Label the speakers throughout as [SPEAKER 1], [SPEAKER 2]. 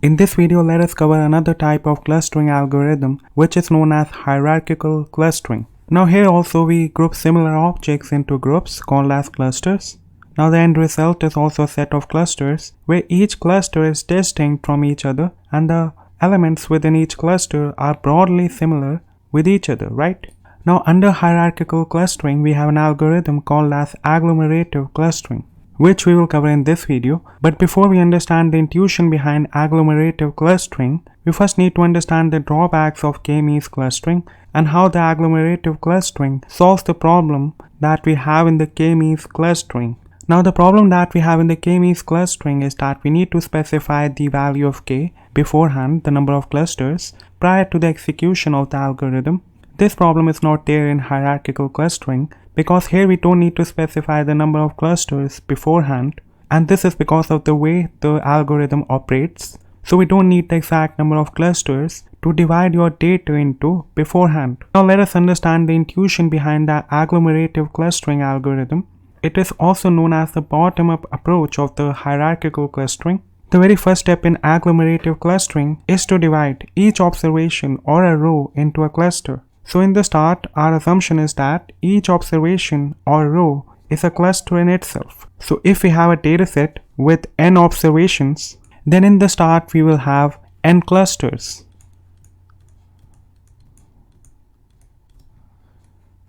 [SPEAKER 1] In this video, let us cover another type of clustering algorithm which is known as hierarchical clustering. Now here also we group similar objects into groups called as clusters. Now the end result is also a set of clusters where each cluster is distinct from each other and the elements within each cluster are broadly similar with each other, right? Now under hierarchical clustering we have an algorithm called as agglomerative clustering, which we will cover in this video. But before we understand the intuition behind agglomerative clustering, we first need to understand the drawbacks of k-means clustering and how the agglomerative clustering solves the problem that we have in the k-means clustering. Now the problem that we have in the k-means clustering is that we need to specify the value of k beforehand, the number of clusters, prior to the execution of the algorithm. This problem is not there in hierarchical clustering because here we don't need to specify the number of clusters beforehand, and this is because of the way the algorithm operates. So we don't need the exact number of clusters to divide your data into beforehand. Now let us understand the intuition behind the agglomerative clustering algorithm. It is also known as the bottom-up approach of the hierarchical clustering. The very first step in agglomerative clustering is to divide each observation or a row into a cluster. So in the start, our assumption is that each observation or row is a cluster in itself. So if we have a dataset with n observations, then in the start we will have n clusters.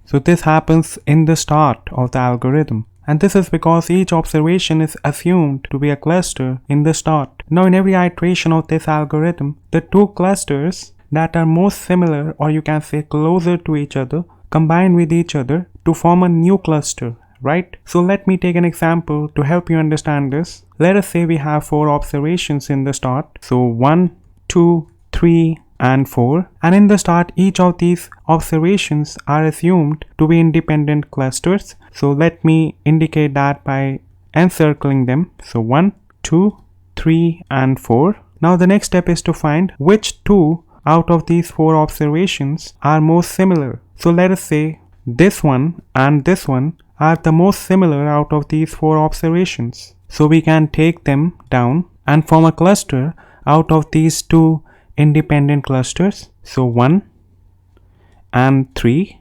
[SPEAKER 1] So this happens in the start of the algorithm. And this is because each observation is assumed to be a cluster in the start. Now in every iteration of this algorithm, the two clusters that are most similar, or you can say closer to each other, combine with each other to form a new cluster, right? So let me take an example to help you understand this. Let us say we have 4 observations in the start. So 1, 2, 3 and 4, and in the start each of these observations are assumed to be independent clusters. So let me indicate that by encircling them. So 1, 2, 3 and 4. Now the next step is to find which 2 out of these 4 observations are most similar. So let us say this one and this one are the most similar out of these 4 observations. So we can take them down and form a cluster out of these 2 independent clusters. So 1 and 3,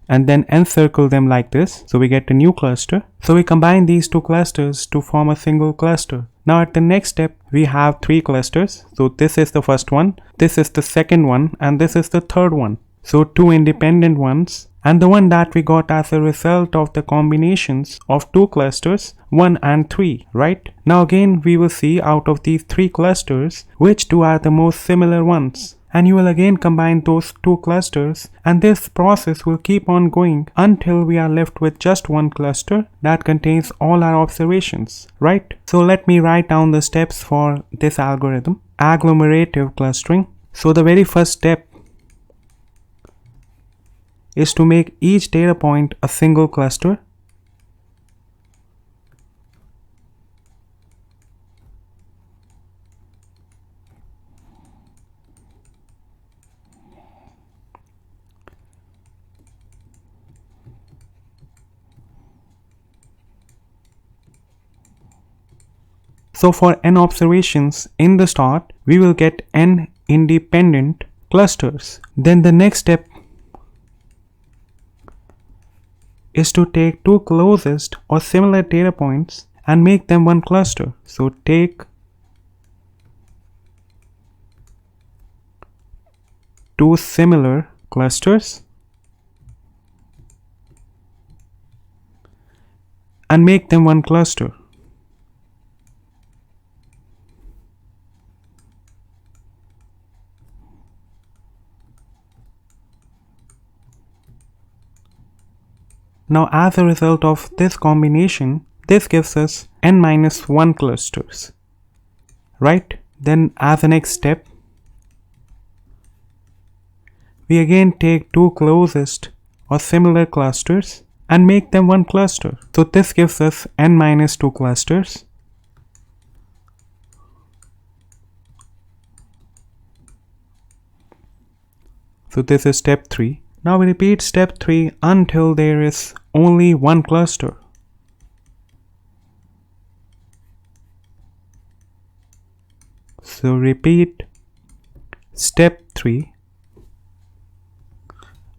[SPEAKER 1] and then encircle them like this. So we get a new cluster. So we combine these 2 clusters to form a single cluster. Now at the next step we have 3 clusters. So this is the first one, this is the second one, and this is the third one. So 2 independent ones, and the one that we got as a result of the combinations of 2 clusters, 1 and 3, right? Now again we will see out of these 3 clusters which 2 are the most similar ones. And you will again combine those 2 clusters, and this process will keep on going until we are left with just one cluster that contains all our observations, right? So let me write down the steps for this algorithm, agglomerative clustering. So the very first step is to make each data point a single cluster. So for n observations in the start, we will get n independent clusters. Then the next step is to take 2 closest or similar data points and make them one cluster. So take 2 similar clusters and make them one cluster. Now as a result of this combination, this gives us n-1 clusters, right? Then as a next step, we again take 2 closest or similar clusters and make them one cluster. So this gives us n-2 clusters. So this is step 3. Now we repeat step 3 until there is only one cluster. So repeat step 3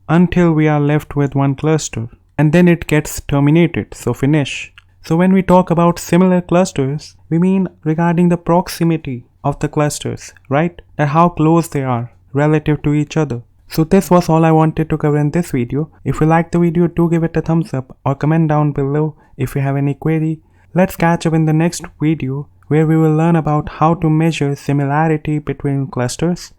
[SPEAKER 1] until we are left with one cluster, and then it gets terminated, so finish. So when we talk about similar clusters, we mean regarding the proximity of the clusters, right? That how close they are relative to each other. So this was all I wanted to cover in this video. If you liked the video, do give it a thumbs up or comment down below if you have any query. Let's catch up in the next video where we will learn about how to measure similarity between clusters.